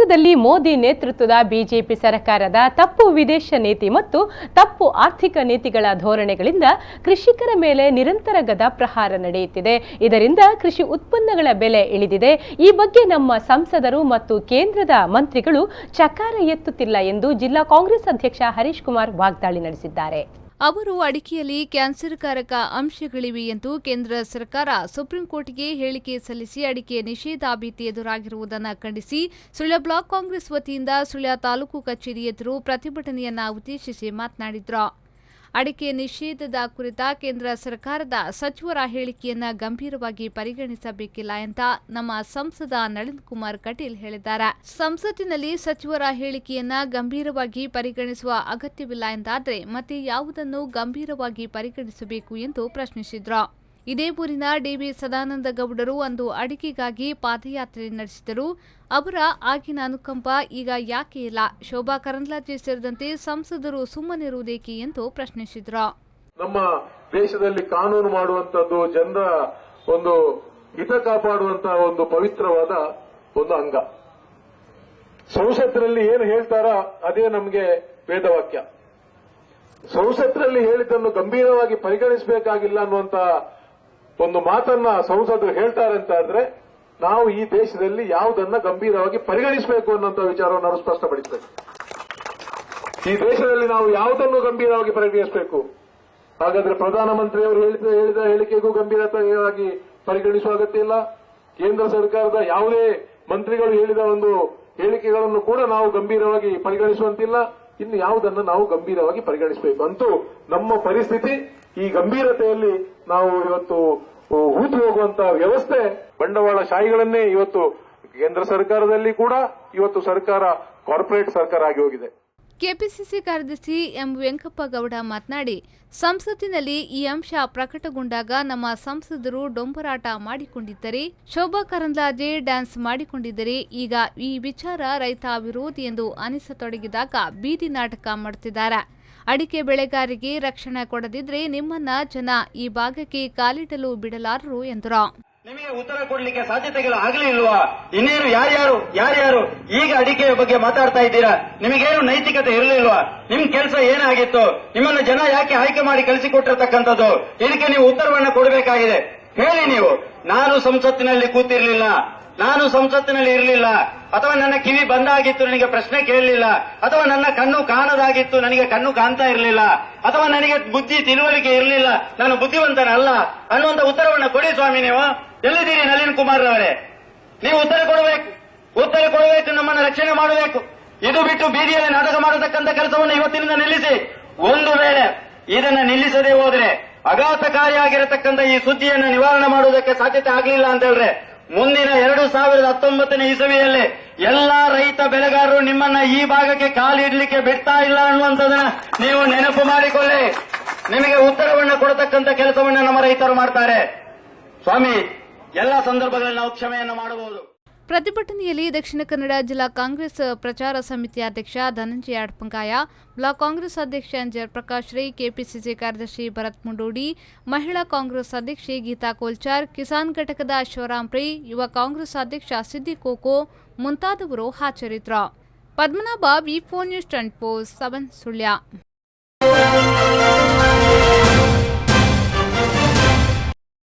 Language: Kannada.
ಕೇಂದ್ರದಲ್ಲಿ ಮೋದಿ ನೇತೃತ್ವದ ಬಿಜೆಪಿ ಸರ್ಕಾರದ ತಪ್ಪು ವಿದೇಶ ನೀತಿ ಮತ್ತು ತಪ್ಪು ಆರ್ಥಿಕ ನೀತಿಗಳ ಧೋರಣೆಗಳಿಂದ ಕೃಷಿಕರ ಮೇಲೆ ನಿರಂತರ ಗದಾಪ್ರಹಾರ ನಡೆಯುತ್ತಿದೆ. ಇದರಿಂದ ಕೃಷಿ ಉತ್ಪನ್ನಗಳ ಬೆಲೆ ಇಳಿದಿದೆ. ಈ ಬಗ್ಗೆ ನಮ್ಮ ಸಂಸದರು ಮತ್ತು ಕೇಂದ್ರದ ಮಂತ್ರಿಗಳು ಚಕಾರ ಎತ್ತುತ್ತಿಲ್ಲ ಎಂದು ಜಿಲ್ಲಾ ಕಾಂಗ್ರೆಸ್ ಅಧ್ಯಕ್ಷ ಹರೀಶ್ ಕುಮಾರ್ ವಾಗ್ದಾಳಿ ನಡೆಸಿದ್ದಾರೆ. ಅವರು ಅಡಿಕೆಯಲ್ಲಿ ಕ್ಯಾನ್ಸರ್ಕಾರಕ ಅಂಶಗಳಿವೆ ಎಂದು ಕೇಂದ್ರ ಸರ್ಕಾರ ಸುಪ್ರೀಂ ಕೋರ್ಟ್ಗೆ ಹೇಳಿಕೆ ಸಲ್ಲಿಸಿ ಅಡಿಕೆ ನಿಷೇಧಾಭೀತಿ ಎದುರಾಗಿರುವುದನ್ನು ಖಂಡಿಸಿ ಸುಳ್ಯ ಬ್ಲಾಕ್ ಕಾಂಗ್ರೆಸ್ ವತಿಯಿಂದ ಸುಳ್ಯ ತಾಲೂಕು ಕಚೇರಿ ಎದುರು ಪ್ರತಿಭಟನೆಯನ್ನ ಉದ್ದೇಶಿಸಿ ಮಾತನಾಡಿದ್ರು. ಅಡಿಕೆ ನಿಷೇಧದ ಕುರಿತ ಕೇಂದ್ರ ಸರ್ಕಾರದ ಸಚಿವರ ಹೇಳಿಕೆಯನ್ನ ಗಂಭೀರವಾಗಿ ಪರಿಗಣಿಸಬೇಕಿಲ್ಲ ಅಂತ ನಮ್ಮ ಸಂಸದ ನಳಿನ್ ಕುಮಾರ್ ಕಟೀಲ್ ಹೇಳಿದ್ದಾರೆ. ಸಂಸತ್ತಿನಲ್ಲಿ ಸಚಿವರ ಹೇಳಿಕೆಯನ್ನ ಗಂಭೀರವಾಗಿ ಪರಿಗಣಿಸುವ ಅಗತ್ಯವಿಲ್ಲ ಎಂದಾದರೆ ಮತ್ತೆ ಯಾವುದನ್ನು ಗಂಭೀರವಾಗಿ ಪರಿಗಣಿಸಬೇಕು ಎಂದು ಪ್ರಶ್ನಿಸಿದ್ರು. ಇದೇ ಊರಿನ ಡಿಬಿ ಸದಾನಂದ ಗೌಡರು ಅಂದು ಅಡಿಕೆಗಾಗಿ ಪಾದಯಾತ್ರೆ ನಡೆಸಿದರು. ಅವರ ಆಗಿನ ಅನುಕಂಪ ಈಗ ಯಾಕೆ ಇಲ್ಲ? ಶೋಭಾ ಕರಂದ್ಲಾಜೆ ಸೇರಿದಂತೆ ಸಂಸದರು ಸುಮ್ಮನಿರುವುದೇಕೆ ಎಂದು ಪ್ರಶ್ನಿಸಿದ್ರು. ನಮ್ಮ ದೇಶದಲ್ಲಿ ಕಾನೂನು ಮಾಡುವಂತದ್ದು ಜನರ ಒಂದು ಹಿತ ಕಾಪಾಡುವಂತಹ ಒಂದು ಪವಿತ್ರವಾದ ಒಂದು ಅಂಗ. ಸಂಸತ್ತಿನಲ್ಲಿ ಏನು ಹೇಳ್ತಾರ ಅದೇ ನಮಗೆ ವೇದವಾಕ್ಯ. ಸಂಸತ್ತಿನಲ್ಲಿ ಹೇಳಿದ್ದನ್ನು ಗಂಭೀರವಾಗಿ ಪರಿಗಣಿಸಬೇಕಾಗಿಲ್ಲ ಅನ್ನುವಂತ ಒಂದು ಮಾತನ್ನ ಸಂಸದರು ಹೇಳ್ತಾರೆ ಅಂತ ಆದ್ರೆ ನಾವು ಈ ದೇಶದಲ್ಲಿ ಯಾವುದನ್ನ ಗಂಭೀರವಾಗಿ ಪರಿಗಣಿಸಬೇಕು ಅನ್ನುವಂತ ವಿಚಾರವನ್ನು ನಾವು ಸ್ಪಷ್ಟಪಡಿಸಬೇಕು. ಈ ದೇಶದಲ್ಲಿ ನಾವು ಯಾವುದನ್ನು ಗಂಭೀರವಾಗಿ ಪರಿಗಣಿಸಬೇಕು? ಹಾಗಾದ್ರೆ ಪ್ರಧಾನಮಂತ್ರಿಯವರು ಹೇಳಿದ ಹೇಳಿಕೆಗೂ ಗಂಭೀರವಾಗಿ ಪರಿಗಣಿಸುವ ಅಗತ್ಯ ಇಲ್ಲ. ಕೇಂದ್ರ ಸರ್ಕಾರದ ಯಾವುದೇ ಮಂತ್ರಿಗಳು ಹೇಳಿದ ಒಂದು ಹೇಳಿಕೆಗಳನ್ನು ಕೂಡ ನಾವು ಗಂಭೀರವಾಗಿ ಪರಿಗಣಿಸುವಂತಿಲ್ಲ. ಇನ್ನು ಯಾವುದನ್ನು ನಾವು ಗಂಭೀರವಾಗಿ ಪರಿಗಣಿಸಬೇಕು ಅಂತೂ ನಮ್ಮ ಪರಿಸ್ಥಿತಿ ಈ ಗಂಭೀರತೆಯಲ್ಲಿ ನಾವು ಇವತ್ತು ಹೂತು ಹೋಗುವಂತಹ ವ್ಯವಸ್ಥೆ ಬಂಡವಾಳಶಾಹಿಗಳನ್ನೇ ಇವತ್ತು ಕೇಂದ್ರ ಸರ್ಕಾರದಲ್ಲಿ ಕೂಡ ಇವತ್ತು ಸರ್ಕಾರ ಕಾರ್ಪೊರೇಟ್ ಸರ್ಕಾರ ಆಗಿ ಹೋಗಿದೆ. ಕೆಪಿಸಿಸಿ ಕಾರ್ಯದರ್ಶಿ ಎಂ ವೆಂಕಪ್ಪ ಗೌಡ ಮಾತನಾಡಿ, ಸಂಸತ್ತಿನಲ್ಲಿ ಈ ಅಂಶ ಪ್ರಕಟಗೊಂಡಾಗ ನಮ್ಮ ಸಂಸದರು ಡೊಂಬರಾಟ ಮಾಡಿಕೊಂಡಿದ್ದರೆ, ಶೋಭಾ ಕರಂದ್ಲಾಜೆ ಡ್ಯಾನ್ಸ್ ಮಾಡಿಕೊಂಡಿದ್ದರೆ, ಈಗ ಈ ವಿಚಾರ ರೈತ ವಿರೋಧಿ ಎಂದು ಅನಿಸತೊಡಗಿದಾಗ ಬೀದಿ ನಾಟಕ ಮಾಡುತ್ತಿದ್ದಾರೆ. ಅಡಿಕೆ ಬೆಳೆಗಾರರಿಗೆ ರಕ್ಷಣೆ ಕೊಡದಿದ್ರೆ ನಿಮ್ಮನ್ನ ಜನ ಈ ಭಾಗಕ್ಕೆ ಕಾಲಿಡಲು ಬಿಡಲಾರರು ಎಂದರು. ನಿಮಗೆ ಉತ್ತರ ಕೊಡಲಿಕ್ಕೆ ಸಾಧ್ಯತೆಗಳು ಆಗಲಿಲ್ವಾ? ಇನ್ನೇನು ಯಾರ್ಯಾರು ಈಗ ಅಡಿಕೆಯ ಬಗ್ಗೆ ಮಾತಾಡ್ತಾ ಇದ್ದೀರಾ? ನಿಮಗೇನು ನೈತಿಕತೆ ಇರಲಿಲ್ವಾ? ನಿಮ್ ಕೆಲಸ ಏನಾಗಿತ್ತು? ನಿಮ್ಮನ್ನ ಜನ ಯಾಕೆ ಆಯ್ಕೆ ಮಾಡಿ ಕಳಿಸಿಕೊಟ್ಟಿರ್ತಕ್ಕಂಥದ್ದು? ಇದಕ್ಕೆ ನೀವು ಉತ್ತರವನ್ನ ಕೊಡಬೇಕಾಗಿದೆ. ಹೇಳಿ ನೀವು, ನಾನು ಸಂಸತ್ತಿನಲ್ಲಿ ಕೂತಿರ್ಲಿಲ್ಲ, ನಾನು ಸಂಸತ್ತಿನಲ್ಲಿ ಇರಲಿಲ್ಲ, ಅಥವಾ ನನ್ನ ಕಿವಿ ಬಂದಾಗಿತ್ತು ನನಗೆ ಪ್ರಶ್ನೆ ಕೇಳಲಿಲ್ಲ, ಅಥವಾ ನನ್ನ ಕಣ್ಣು ಕಾಣದಾಗಿತ್ತು ನನಗೆ ಕಣ್ಣು ಕಾಣ್ತಾ ಇರಲಿಲ್ಲ, ಅಥವಾ ನನಗೆ ಬುದ್ಧಿ ತಿಳುವಳಿಕೆ ಇರಲಿಲ್ಲ, ನಾನು ಬುದ್ಧಿವಂತನಲ್ಲ ಅನ್ನುವಂತ ಉತ್ತರವನ್ನ ಕೊಡಿ ಸ್ವಾಮಿ. ನೀವು ಎಲ್ಲಿದ್ದೀರಿ ನಳಿನ್ ಕುಮಾರ್ ಅವರೇ? ನೀವು ಉತ್ತರ ಕೊಡಬೇಕು, ನಮ್ಮನ್ನ ರಕ್ಷಣೆ ಮಾಡಬೇಕು. ಇದು ಬಿಟ್ಟು ಬೀದಿಯಲ್ಲಿ ನಾಟಕ ಮಾಡತಕ್ಕಂಥ ಕೆಲಸವನ್ನು ಇವತ್ತಿನಿಂದ ನಿಲ್ಲಿಸಿ. ಒಂದು ವೇಳೆ ಇದನ್ನ ನಿಲ್ಲಿಸದೆ ಹೋದ್ರೆ ಆಘಾತಕಾರಿಯಾಗಿರತಕ್ಕಂಥ ಈ ಸುದ್ದಿಯನ್ನು ನಿವಾರಣೆ ಮಾಡುವುದಕ್ಕೆ ಸಾಧ್ಯತೆ ಆಗಲಿಲ್ಲ ಅಂತ ಹೇಳಿದ್ರೆ ಮುಂದಿನ 2019ನೇ ಇಸವಿಯಲ್ಲಿ ಎಲ್ಲಾ ರೈತ ಬೆಳೆಗಾರರು ನಿಮ್ಮನ್ನ ಈ ಭಾಗಕ್ಕೆ ಕಾಲಿಡ್ಲಿಕ್ಕೆ ಬಿಡ್ತಾ ಇಲ್ಲ ಅನ್ನುವಂಥದ್ದನ್ನ ನೀವು ನೆನಪು ಮಾಡಿಕೊಳ್ಳಿ. ನಿಮಗೆ ಉತ್ತರವನ್ನು ಕೊಡತಕ್ಕಂಥ ಕೆಲಸವನ್ನ ನಮ್ಮ ರೈತರು ಮಾಡ್ತಾರೆ ಸ್ವಾಮಿ. ಎಲ್ಲ ಸಂದರ್ಭಗಳಲ್ಲಿ ನಾವು ಕ್ಷಮೆಯನ್ನು ಮಾಡಬಹುದು. ಪ್ರತಿಭಟನೆಯಲ್ಲಿ ದಕ್ಷಿಣ ಕನ್ನಡ ಜಿಲ್ಲಾ ಕಾಂಗ್ರೆಸ್ ಪ್ರಚಾರ ಸಮಿತಿ ಅಧ್ಯಕ್ಷ ಧನಂಜಯ ಅಡ್ಪಂಗಾಯ, ಬ್ಲಾಕ್ ಕಾಂಗ್ರೆಸ್ ಅಧ್ಯಕ್ಷ ಜಯಪ್ರಕಾಶ್ ರೈ, ಕೆಪಿಸಿಸಿ ಕಾರ್ಯದರ್ಶಿ ಭರತ್ ಮುಂಡೋಡಿ, ಮಹಿಳಾ ಕಾಂಗ್ರೆಸ್ ಅಧ್ಯಕ್ಷೆ ಗೀತಾ ಕೋಲ್ಚಾರ್, ಕಿಸಾನ್ ಘಟಕದ ಶಿವರಾಮ್ ರೈ, ಯುವ ಕಾಂಗ್ರೆಸ್ ಅಧ್ಯಕ್ಷ ಸಿದ್ದಿ ಕೋಕೋ ಮುಂತಾದವರು ಹಾಜರಿದ್ದರು. ಪದ್ಮನಾಭ, ವಿ4 ನ್ಯೂಸ್ 24/7 ಸುಳ್ಯ.